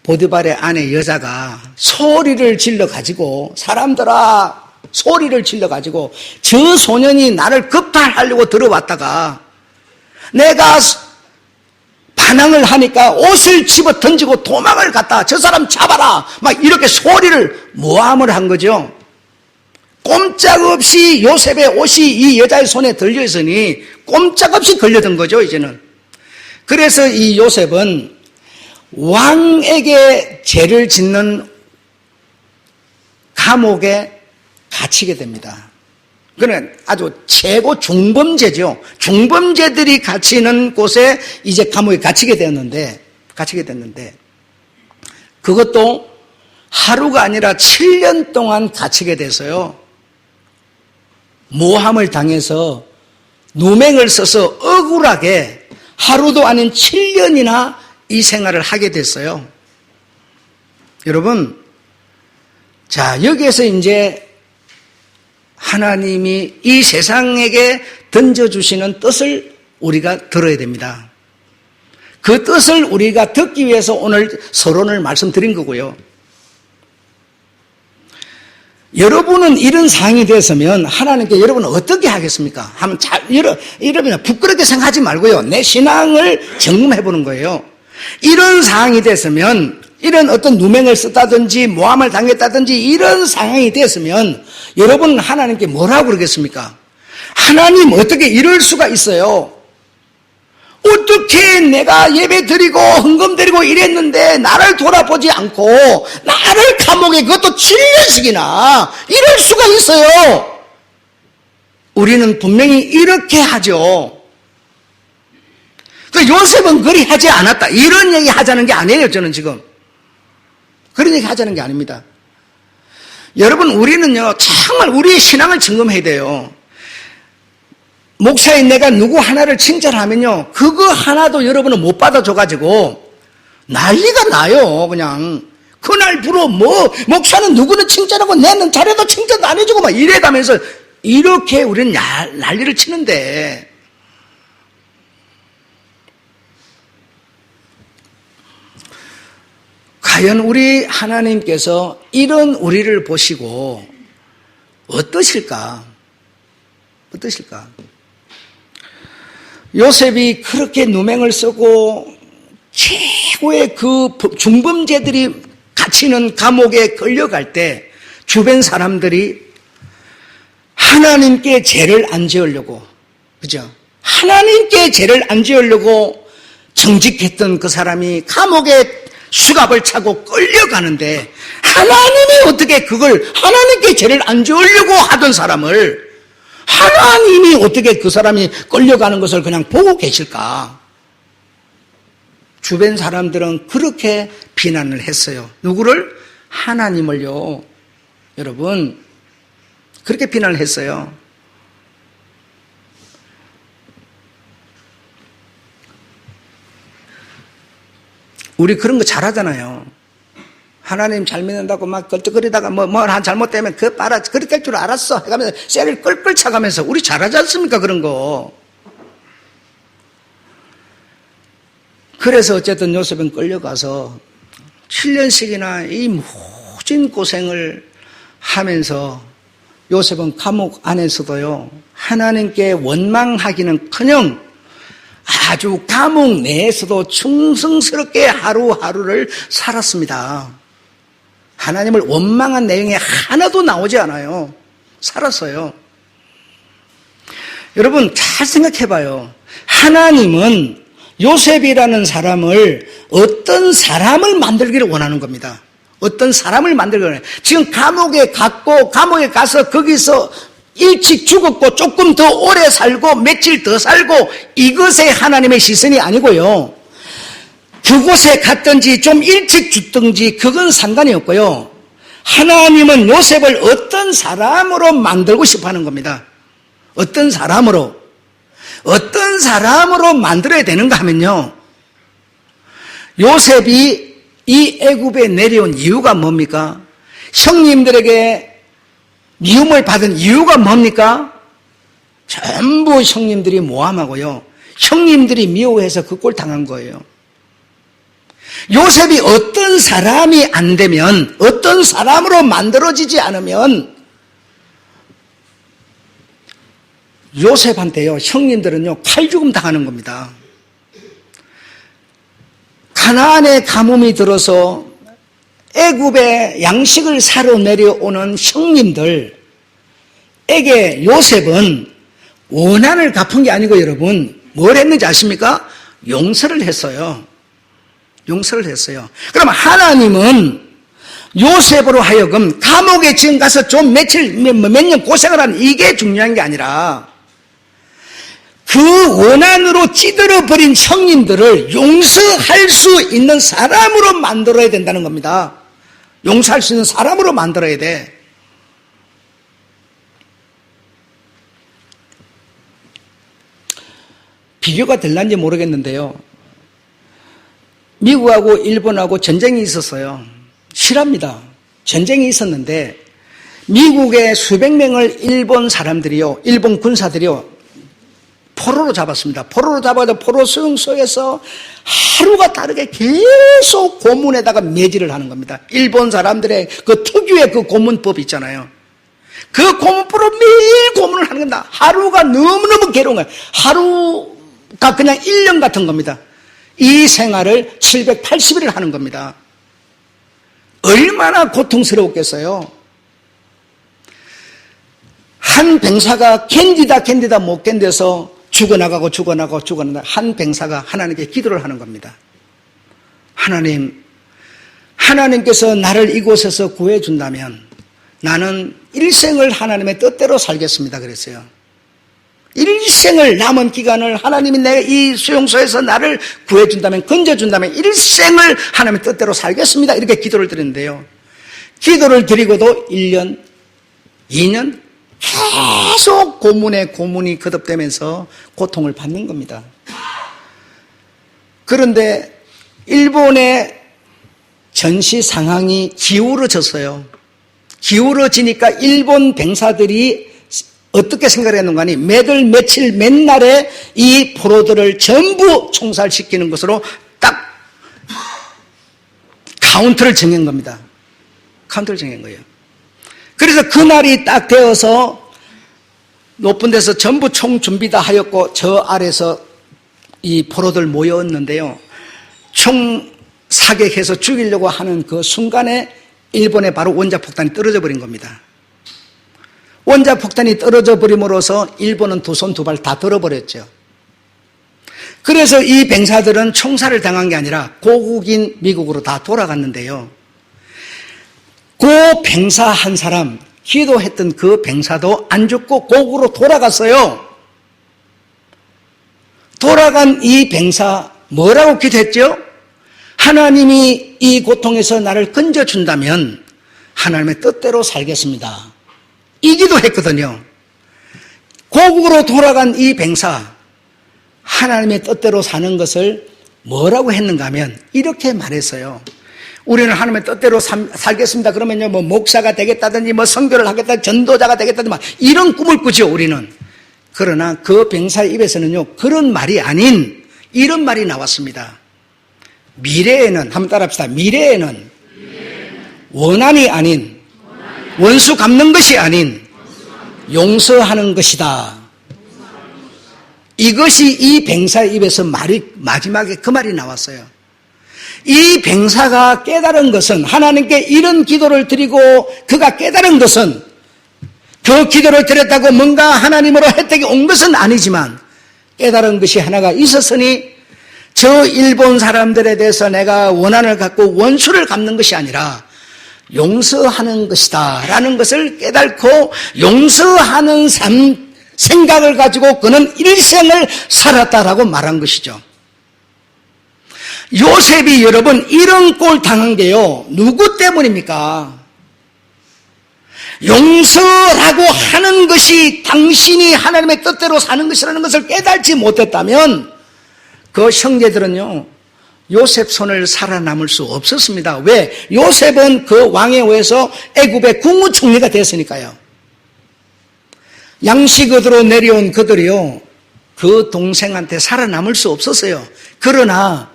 보디발의 아내 여자가 소리를 질러가지고 사람들아 소리를 질러가지고 저 소년이 나를 겁탈하려고 들어왔다가 내가 반항을 하니까 옷을 집어 던지고 도망을 갔다. 저 사람 잡아라. 막 이렇게 소리를 모함을 한 거죠. 꼼짝없이 요셉의 옷이 이 여자의 손에 들려 있으니 꼼짝없이 걸려든 거죠, 이제는. 그래서 이 요셉은 왕에게 죄를 짓는 감옥에 갇히게 됩니다. 그는 아주 최고 중범죄죠. 중범죄들이 갇히는 곳에 이제 감옥에 갇히게 됐는데 그것도 하루가 아니라 7년 동안 갇히게 돼서요. 모함을 당해서 누명을 써서 억울하게 하루도 아닌 7년이나 이 생활을 하게 됐어요. 여러분, 자, 여기에서 이제 하나님이 이 세상에게 던져주시는 뜻을 우리가 들어야 됩니다. 그 뜻을 우리가 듣기 위해서 오늘 서론을 말씀드린 거고요. 여러분은 이런 상황이 됐으면 하나님께 여러분은 어떻게 하겠습니까? 한번 여러분 부끄럽게 생각하지 말고요. 내 신앙을 점검해 보는 거예요. 이런 상황이 됐으면 이런 어떤 누명을 썼다든지 모함을 당했다든지 이런 상황이 됐으면 여러분은 하나님께 뭐라고 그러겠습니까? 하나님 어떻게 이럴 수가 있어요? 어떻게 내가 예배 드리고 헌금 드리고 이랬는데 나를 돌아보지 않고 나를 감옥에 그것도 7년씩이나 이럴 수가 있어요. 우리는 분명히 이렇게 하죠. 그 요셉은 그리 하지 않았다. 이런 얘기 하자는 게 아니에요, 저는 지금. 그런 얘기 하자는 게 아닙니다. 여러분, 우리는요, 정말 우리의 신앙을 점검해야 돼요. 목사인 내가 누구 하나를 칭찬하면요, 그거 하나도 여러분은 못 받아줘가지고 난리가 나요, 그냥. 그날 부러 목사는 누구는 칭찬하고 내는 잘해도 칭찬도 안 해주고 막 이래가면서 이렇게 우리는 난리를 치는데, 과연 우리 하나님께서 이런 우리를 보시고 어떠실까? 요셉이 그렇게 누명을 쓰고 최고의 그 중범죄들이 갇히는 감옥에 끌려갈 때 주변 사람들이 하나님께 죄를 안 지으려고, 그죠? 하나님께 죄를 안 지으려고 정직했던 그 사람이 감옥에 수갑을 차고 끌려가는데 하나님이 어떻게 그걸 하나님께 죄를 안 지으려고 하던 사람을 하나님이 어떻게 그 사람이 끌려가는 것을 그냥 보고 계실까? 주변 사람들은 그렇게 비난을 했어요. 누구를? 하나님을요. 여러분, 그렇게 비난을 했어요. 우리 그런 거 잘하잖아요. 하나님 잘 믿는다고 막 걸쩍거리다가 잘못되면 그 봐라, 그렇게 될 줄 알았어 해가면서 쇠를 끌끌 차가면서 우리 잘하지 않습니까? 그런 거. 그래서 어쨌든 요셉은 끌려가서 7년씩이나 이 모진 고생을 하면서 요셉은 감옥 안에서도요, 하나님께 원망하기는커녕 아주 감옥 내에서도 충성스럽게 하루하루를 살았습니다. 하나님을 원망한 내용이 하나도 나오지 않아요. 살았어요. 여러분 잘 생각해봐요. 하나님은 요셉이라는 사람을 어떤 사람을 만들기를 원하는 겁니다. 어떤 사람을 만들기를. 지금 감옥에 갔고 감옥에 가서 거기서 일찍 죽었고 조금 더 오래 살고 며칠 더 살고 이것에 하나님의 시선이 아니고요. 그곳에 갔든지 좀 일찍 죽든지 그건 상관이 없고요. 하나님은 요셉을 어떤 사람으로 만들고 싶어 하는 겁니다. 어떤 사람으로 만들어야 되는가 하면요. 요셉이 이 애굽에 내려온 이유가 뭡니까? 형님들에게 미움을 받은 이유가 뭡니까? 전부 형님들이 모함하고요. 형님들이 미워해서 그 꼴 당한 거예요. 요셉이 어떤 사람이 안 되면, 어떤 사람으로 만들어지지 않으면 요셉한테요, 형님들은요, 칼죽음 당하는 겁니다. 가나안의 가뭄이 들어서 애굽에 양식을 사러 내려오는 형님들에게 요셉은 원한을 갚은 게 아니고 여러분 뭘 했는지 아십니까? 용서를 했어요. 용서를 했어요. 그럼 하나님은 요셉으로 하여금 감옥에 지금 가서 좀 몇 년 고생을 한 이게 중요한 게 아니라 그 원한으로 찌들어버린 형님들을 용서할 수 있는 사람으로 만들어야 된다는 겁니다. 용서할 수 있는 사람으로 만들어야 돼. 비교가 될란지 모르겠는데요. 미국하고 일본하고 전쟁이 있었어요. 실합니다. 전쟁이 있었는데 미국의 수백 명을 일본 사람들이요, 일본 군사들이요, 포로로 잡았습니다. 포로로 잡아서 포로 수용소에서 하루가 다르게 계속 고문에다가 매질을 하는 겁니다. 일본 사람들의 그 특유의 그 고문법 있잖아요. 그 고문법으로 매일 고문을 하는 겁니다. 하루가 너무너무 괴로운 거예요. 하루가 그냥 1년 같은 겁니다. 이 생활을 780일을 하는 겁니다. 얼마나 고통스러웠겠어요. 한 병사가 견디다 못 견뎌서 죽어나가고 한 병사가 하나님께 기도를 하는 겁니다. 하나님께서 나를 이곳에서 구해준다면 나는 일생을 하나님의 뜻대로 살겠습니다. 그랬어요. 일생을 남은 기간을 하나님이 내 이 수용소에서 나를 구해준다면, 건져준다면 일생을 하나님의 뜻대로 살겠습니다. 이렇게 기도를 드렸는데요. 기도를 드리고도 1년, 2년 계속 고문이 거듭되면서 고통을 받는 겁니다. 그런데 일본의 전시 상황이 기울어졌어요. 기울어지니까 일본 병사들이 어떻게 생각했는가 하니 며칠 맨날에 이 포로들을 전부 총살시키는 것으로 딱 카운트를 정한 겁니다. 카운트를 정한 거예요. 그래서 그날이 딱 되어서 높은 데서 전부 총 준비 다 하였고 저 아래서 이 포로들 모였는데요. 총 사격해서 죽이려고 하는 그 순간에 일본에 바로 원자폭탄이 떨어져 버린 겁니다. 원자폭탄이 떨어져 버림으로써 일본은 두 손 두 발 다 들어버렸죠. 그래서 이 병사들은 총살을 당한 게 아니라 고국인 미국으로 다 돌아갔는데요. 그 병사 한 사람, 기도했던 그 병사도 안 죽고 고국으로 돌아갔어요. 돌아간 이 병사 뭐라고 기도했죠? 하나님이 이 고통에서 나를 건져준다면 하나님의 뜻대로 살겠습니다. 이 기도했거든요. 고국으로 돌아간 이 병사, 하나님의 뜻대로 사는 것을 뭐라고 했는가 하면 이렇게 말했어요. 우리는 하나님의 뜻대로 살겠습니다. 그러면요, 뭐 목사가 되겠다든지 뭐 선교를 하겠다, 전도자가 되겠다든지 막 이런 꿈을 꾸죠, 우리는. 그러나 그 병사의 입에서는요, 그런 말이 아닌 이런 말이 나왔습니다. 미래에는, 한번 따라합시다. 미래에는 원한이 아닌, 원수 갚는 것이 아닌 용서하는 것이다. 이것이 이 병사의 입에서 마지막에 그 말이 나왔어요. 이 병사가 깨달은 것은, 하나님께 이런 기도를 드리고 그가 깨달은 것은, 그 기도를 드렸다고 뭔가 하나님으로 혜택이 온 것은 아니지만 깨달은 것이 하나가 있었으니, 저 일본 사람들에 대해서 내가 원한을 갖고 원수를 갚는 것이 아니라 용서하는 것이다 라는 것을 깨달고 용서하는 생각을 가지고 그는 일생을 살았다라고 말한 것이죠. 요셉이 여러분 이런 꼴 당한 게요, 누구 때문입니까? 용서라고 하는 것이 당신이 하나님의 뜻대로 사는 것이라는 것을 깨달지 못했다면 그 형제들은요, 요셉 손을 살아남을 수 없었습니다. 왜? 요셉은 그 왕에 의해서 애굽의 국무총리가 됐으니까요. 양식으로 내려온 그들이요, 그 동생한테 살아남을 수 없었어요. 그러나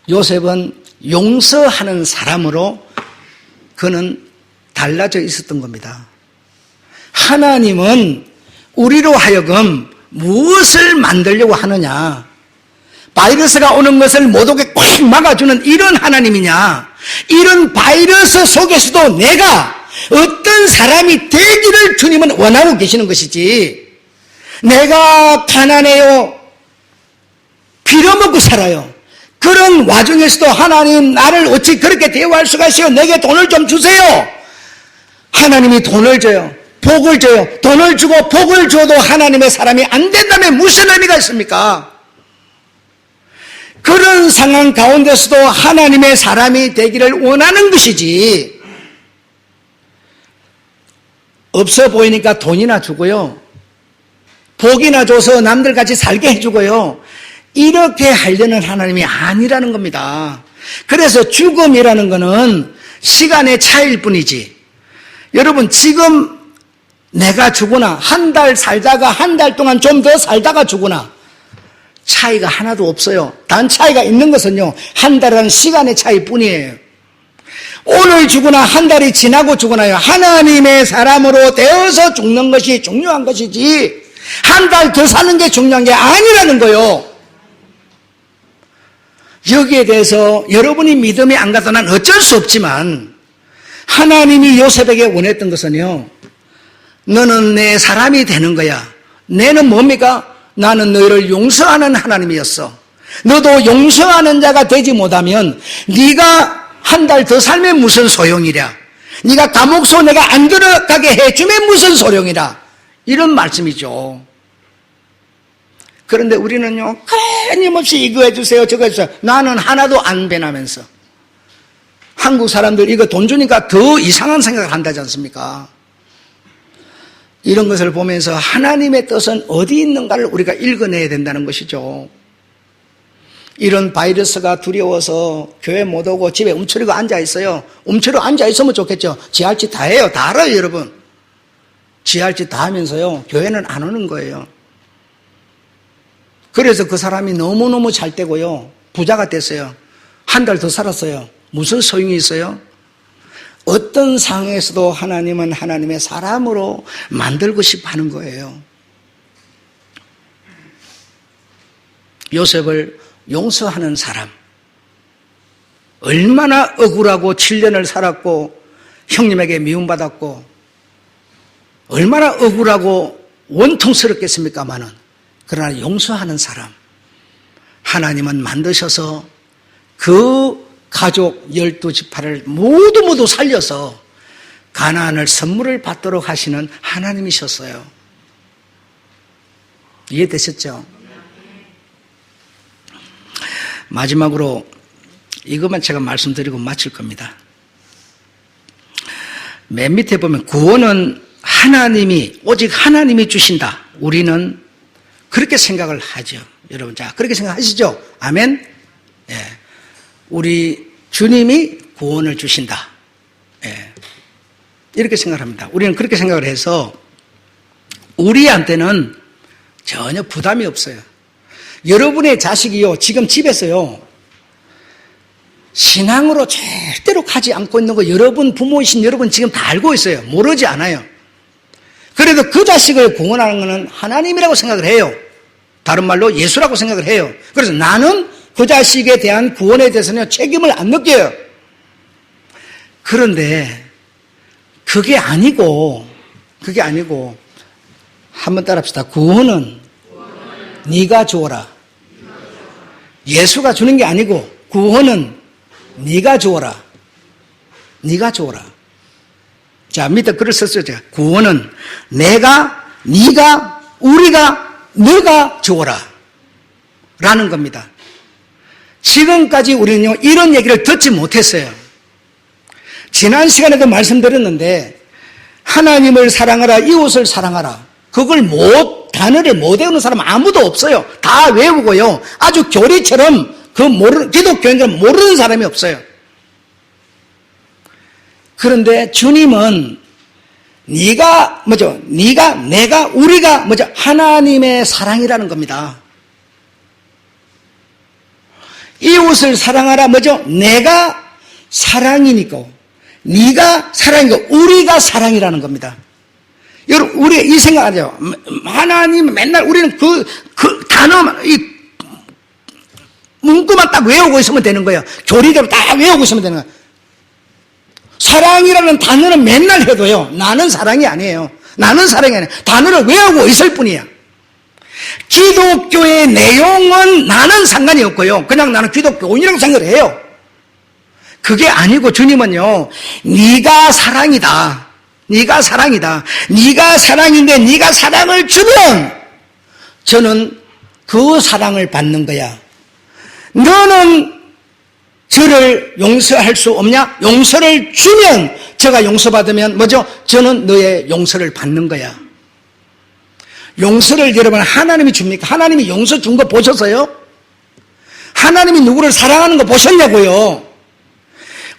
요셉은 용서하는 사람으로 그는 달라져 있었던 겁니다. 하나님은 우리로 하여금 무엇을 만들려고 하느냐? 바이러스가 오는 것을 못 오게 꽉 막아주는 이런 하나님이냐? 이런 바이러스 속에서도 내가 어떤 사람이 되기를 주님은 원하고 계시는 것이지, 내가 가난해요, 빌어먹고 살아요, 그런 와중에서도 하나님 나를 어찌 그렇게 대우할 수가 있어요? 내게 돈을 좀 주세요. 하나님이 돈을 줘요, 복을 줘요. 돈을 주고 복을 줘도 하나님의 사람이 안 된다면 무슨 의미가 있습니까? 그런 상황 가운데서도 하나님의 사람이 되기를 원하는 것이지, 없어 보이니까 돈이나 주고요, 복이나 줘서 남들같이 살게 해주고요, 이렇게 하려는 하나님이 아니라는 겁니다. 그래서 죽음이라는 것은 시간의 차이일 뿐이지, 여러분 지금 내가 죽으나 한 달 살다가 한 달 동안 좀 더 살다가 죽으나 차이가 하나도 없어요. 단 차이가 있는 것은요, 한 달이라는 시간의 차이뿐이에요. 오늘 죽으나 한 달이 지나고 죽으나요, 하나님의 사람으로 되어서 죽는 것이 중요한 것이지 한 달 더 사는 게 중요한 게 아니라는 거요. 여기에 대해서 여러분이 믿음이 안 가도 난 어쩔 수 없지만, 하나님이 요셉에게 원했던 것은요, 너는 내 사람이 되는 거야. 내는 뭡니까? 나는 너희를 용서하는 하나님이었어. 너도 용서하는 자가 되지 못하면 네가 한 달 더 살면 무슨 소용이랴, 네가 감옥소 내가 안 들어가게 해주면 무슨 소용이라, 이런 말씀이죠. 그런데 우리는요, 끊임없이 이거 해주세요 저거 해주세요, 나는 하나도 안 변하면서, 한국 사람들 이거 돈 주니까 더 이상한 생각을 한다지 않습니까? 이런 것을 보면서 하나님의 뜻은 어디 있는가를 우리가 읽어내야 된다는 것이죠. 이런 바이러스가 두려워서 교회 못 오고 집에 움츠리고 앉아있어요. 움츠리고 앉아있으면 좋겠죠. 지 할 짓 다 해요. 다 알아요, 여러분. 지 할 짓 다 하면서요, 교회는 안 오는 거예요. 그래서 그 사람이 너무너무 잘 되고요, 부자가 됐어요. 한 달 더 살았어요. 무슨 소용이 있어요? 어떤 상황에서도 하나님은 하나님의 사람으로 만들고 싶어 하는 거예요. 요셉을 용서하는 사람, 얼마나 억울하고 7년을 살았고 형님에게 미움받았고 얼마나 억울하고 원통스럽겠습니까마는, 그러나 용서하는 사람, 하나님은 만드셔서 그 가족 12지파를 모두 살려서 가나안을 선물을 받도록 하시는 하나님이셨어요. 이해되셨죠? 마지막으로 이것만 제가 말씀드리고 마칠 겁니다. 맨 밑에 보면 구원은 하나님이, 오직 하나님이 주신다. 우리는 그렇게 생각을 하죠. 여러분, 자, 그렇게 생각하시죠? 아멘? 예. 우리 주님이 구원을 주신다. 예. 이렇게 생각합니다. 우리는 그렇게 생각을 해서 우리한테는 전혀 부담이 없어요. 여러분의 자식이요, 지금 집에서요, 신앙으로 절대로 가지 않고 있는 거 여러분, 부모이신 여러분 지금 다 알고 있어요. 모르지 않아요. 그래도 그 자식을 구원하는 것은 하나님이라고 생각을 해요. 다른 말로 예수라고 생각을 해요. 그래서 나는 그 자식에 대한 구원에 대해서는 책임을 안 느껴요. 그런데 그게 아니고 한번 따라합시다. 구원은 네가 주어라. 예수가 주는 게 아니고 구원은 네가 주어라. 네가 주어라. 자, 밑에 글을 썼어요. 제가. 구원은 내가, 네가, 우리가, 너가 주어라. 라는 겁니다. 지금까지 우리는요, 이런 얘기를 듣지 못했어요. 지난 시간에도 말씀드렸는데, 하나님을 사랑하라, 이웃을 사랑하라. 그걸 단어를 못 외우는 사람 아무도 없어요. 다 외우고요. 아주 교리처럼 기독교인들은 모르는 사람이 없어요. 그런데 주님은 네가, 내가, 우리가, 하나님의 사랑이라는 겁니다. 이웃을 사랑하라, 내가 사랑이니까, 네가 사랑이고, 우리가 사랑이라는 겁니다. 여러분, 우리 이 생각 안 해요. 하나님 맨날 우리는 그 단어만, 문구만 딱 외우고 있으면 되는 거예요. 교리대로 딱 외우고 있으면 되는 거예요. 사랑이라는 단어는 맨날 해도요, 나는 사랑이 아니에요. 나는 사랑이 아니에요. 단어를 외우고 있을 뿐이야. 기독교의 내용은 나는 상관이 없고요. 그냥 나는 기독교인이라고 생각을 해요. 그게 아니고 주님은요, 네가 사랑이다. 네가 사랑이다. 네가 사랑인데 네가 사랑을 주면 저는 그 사랑을 받는 거야. 너는 저를 용서할 수 없냐? 용서를 주면, 제가 용서받으면 저는 너의 용서를 받는 거야. 용서를 여러분 하나님이 줍니까? 하나님이 용서 준 거 보셨어요? 하나님이 누구를 사랑하는 거 보셨냐고요?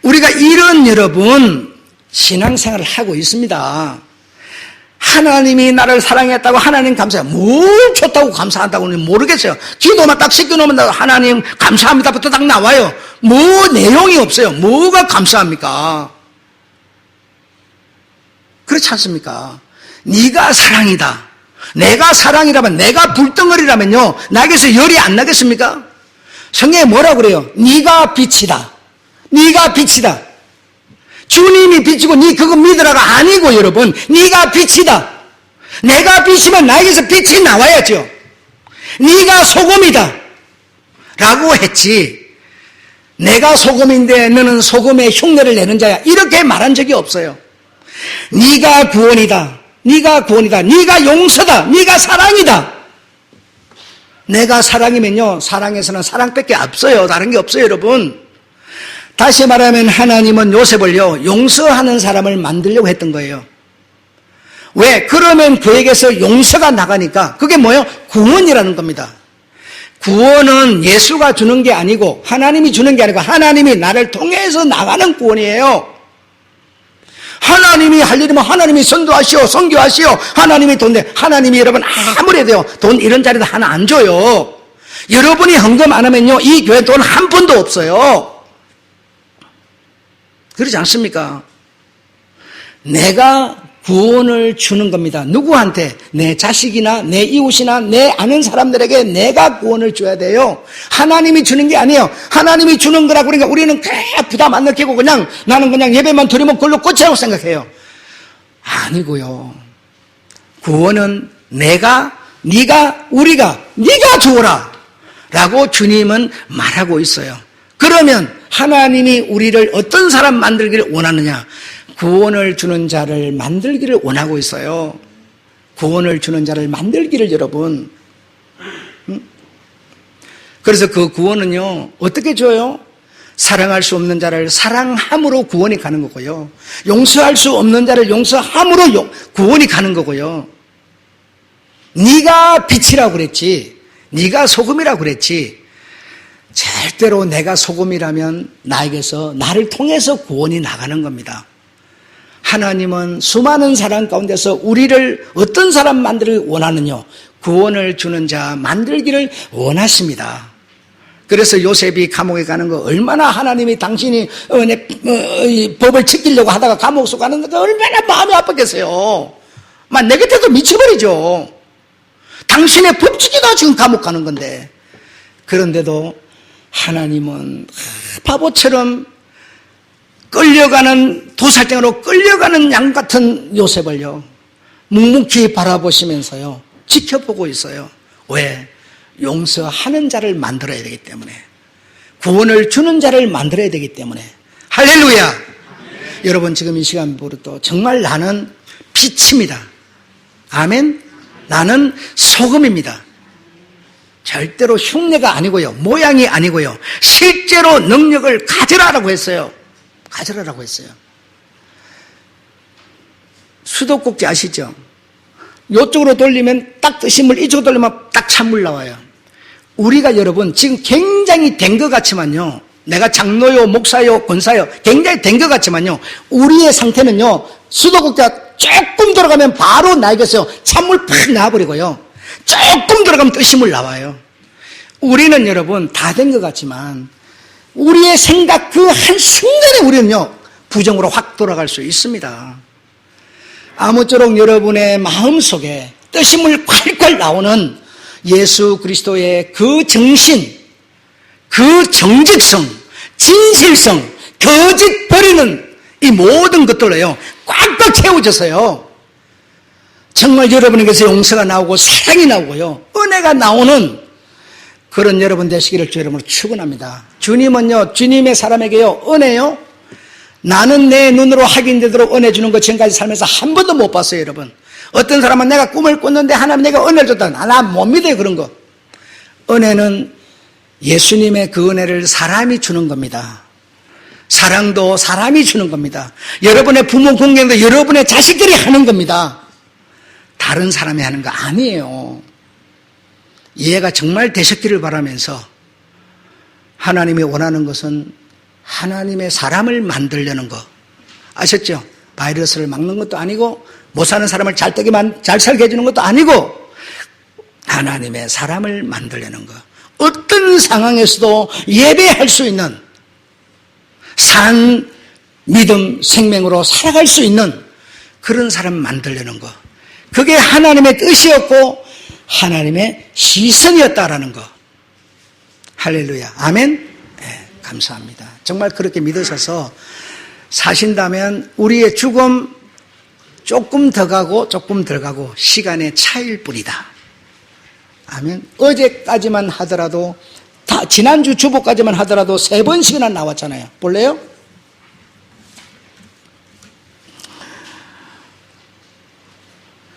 우리가 이런 여러분 신앙생활을 하고 있습니다. 하나님이 나를 사랑했다고 하나님 감사해요. 뭘 줬다고 감사한다고는 모르겠어요. 기도만 딱 시켜놓으면 하나님 감사합니다부터 딱 나와요. 뭐 내용이 없어요. 뭐가 감사합니까? 그렇지 않습니까? 네가 사랑이다. 내가 사랑이라면, 내가 불덩어리라면요, 나에게서 열이 안 나겠습니까? 성경에 뭐라고 그래요? 네가 빛이다. 네가 빛이다. 주님이 빛이고 네 그거 믿으라가 아니고 여러분, 네가 빛이다. 내가 빛이면 나에게서 빛이 나와야죠. 네가 소금이다 라고 했지, 내가 소금인데 너는 소금의 흉내를 내는 자야, 이렇게 말한 적이 없어요. 네가 구원이다. 네가 구원이다. 네가 용서다. 네가 사랑이다. 내가 사랑이면요, 사랑에서는 사랑밖에 없어요. 다른 게 없어요, 여러분. 다시 말하면 하나님은 요셉을요, 용서하는 사람을 만들려고 했던 거예요. 왜? 그러면 그에게서 용서가 나가니까, 그게 뭐예요? 구원이라는 겁니다. 구원은 예수가 주는 게 아니고 하나님이 주는 게 아니고 하나님이 나를 통해서 나가는 구원이에요. 하나님이 할 일이면 하나님이 선도하시오, 선교하시오, 하나님이 돈 내. 하나님이 여러분 아무리 해도요, 돈 이런 자리도 하나 안 줘요. 여러분이 헌금 안 하면요, 이 교회 돈 한 푼도 없어요. 그렇지 않습니까? 내가 구원을 주는 겁니다. 누구한테? 내 자식이나 내 이웃이나 내 아는 사람들에게 내가 구원을 줘야 돼요. 하나님이 주는 게 아니에요. 하나님이 주는 거라 그러니까 우리는 부담 안 느끼고 그냥 나는 그냥 예배만 드리면 그걸로 끝이라고 생각해요. 아니고요. 구원은 내가, 네가, 우리가, 네가 주어라 라고 주님은 말하고 있어요. 그러면 하나님이 우리를 어떤 사람 만들기를 원하느냐? 구원을 주는 자를 만들기를 원하고 있어요. 구원을 주는 자를 만들기를 여러분. 그래서 그 구원은요, 어떻게 줘요? 사랑할 수 없는 자를 사랑함으로 구원이 가는 거고요. 용서할 수 없는 자를 용서함으로 구원이 가는 거고요. 네가 빛이라고 그랬지, 네가 소금이라고 그랬지, 절대로 내가 소금이라면 나에게서, 나를 통해서 구원이 나가는 겁니다. 하나님은 수많은 사람 가운데서 우리를 어떤 사람 만들기를 원하느냐? 구원을 주는 자 만들기를 원하십니다. 그래서 요셉이 감옥에 가는 거, 얼마나 하나님이 당신이 법을 지키려고 하다가 감옥 속 가는 거 얼마나 마음이 아팠겠어요. 막 내 곁에도 미쳐버리죠. 당신의 법 지키다 지금 감옥 가는 건데. 그런데도 하나님은 바보처럼 끌려가는, 도살장으로 끌려가는 양 같은 요셉을요, 묵묵히 바라보시면서요, 지켜보고 있어요. 왜? 용서하는 자를 만들어야 되기 때문에, 구원을 주는 자를 만들어야 되기 때문에. 할렐루야! 여러분, 지금 이 시간부터 정말 나는 빛입니다. 아멘? 나는 소금입니다. 절대로 흉내가 아니고요, 모양이 아니고요, 실제로 능력을 가져라라고 했어요. 가져라라고 했어요. 수도꼭지 아시죠? 이쪽으로 돌리면 딱 뜨신 물, 이쪽으로 돌리면 딱 찬물 나와요. 우리가 여러분 지금 굉장히 된 것 같지만요, 내가 장로요, 목사요, 권사요, 굉장히 된 것 같지만요, 우리의 상태는요, 수도꼭지가 조금 들어가면 바로 나에게서 찬물 팍 나와버리고요, 조금 들어가면 뜨신 물 나와요. 우리는 여러분 다 된 것 같지만 우리의 생각 그 한순간에 우리는요, 부정으로 확 돌아갈 수 있습니다. 아무쪼록 여러분의 마음속에 뜨신 물 콸콸 나오는 예수 그리스도의 그 정신, 그 정직성, 진실성, 거짓 버리는 이 모든 것들로요, 꽉꽉 채워져서요, 정말 여러분에게서 용서가 나오고 사랑이 나오고요, 은혜가 나오는 그런 여러분 되시기를 주 여러분으로 축원합니다. 주님은요, 주님의 사람에게요, 은혜요, 나는 내 눈으로 확인되도록 은혜 주는 거 지금까지 살면서 한 번도 못 봤어요. 여러분, 어떤 사람은 내가 꿈을 꿨는데 하나님 내가 은혜를 줬다, 나 못 믿어요. 그런 거. 은혜는 예수님의 그 은혜를 사람이 주는 겁니다. 사랑도 사람이 주는 겁니다. 여러분의 부모 공경도 여러분의 자식들이 하는 겁니다. 다른 사람이 하는 거 아니에요. 이해가 정말 되셨기를 바라면서, 하나님이 원하는 것은 하나님의 사람을 만들려는 거 아셨죠? 바이러스를 막는 것도 아니고, 못 사는 사람을 잘 살게 해주는 것도 아니고, 하나님의 사람을 만들려는 거. 어떤 상황에서도 예배할 수 있는, 산, 믿음, 생명으로 살아갈 수 있는 그런 사람 만들려는 거. 그게 하나님의 뜻이었고 하나님의 시선이었다라는 거. 할렐루야. 아멘. 네, 감사합니다. 정말 그렇게 믿으셔서 사신다면 우리의 죽음 조금 더 가고 조금 덜 가고 시간의 차이일 뿐이다. 아멘. 어제까지만 하더라도, 지난주 주보까지만 하더라도 3번씩이나 나왔잖아요. 볼래요?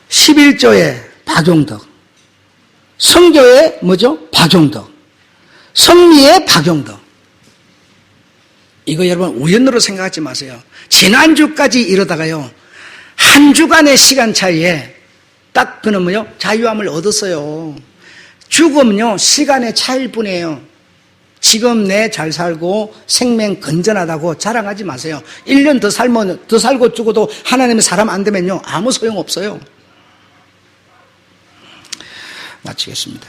(11조의) 박용덕, 성교의 뭐죠? 박용덕, 성리의 박용덕. 이거 여러분 우연으로 생각하지 마세요. 지난주까지 이러다가요, 한 주간의 시간 차이에 딱 그는 뭐요? 자유함을 얻었어요. 죽음은요, 시간의 차이일 뿐이에요. 지금 내 잘 살고 생명 건전하다고 자랑하지 마세요. 1년 더 살고 죽어도 하나님의 사람 안 되면요, 아무 소용 없어요. 마치겠습니다.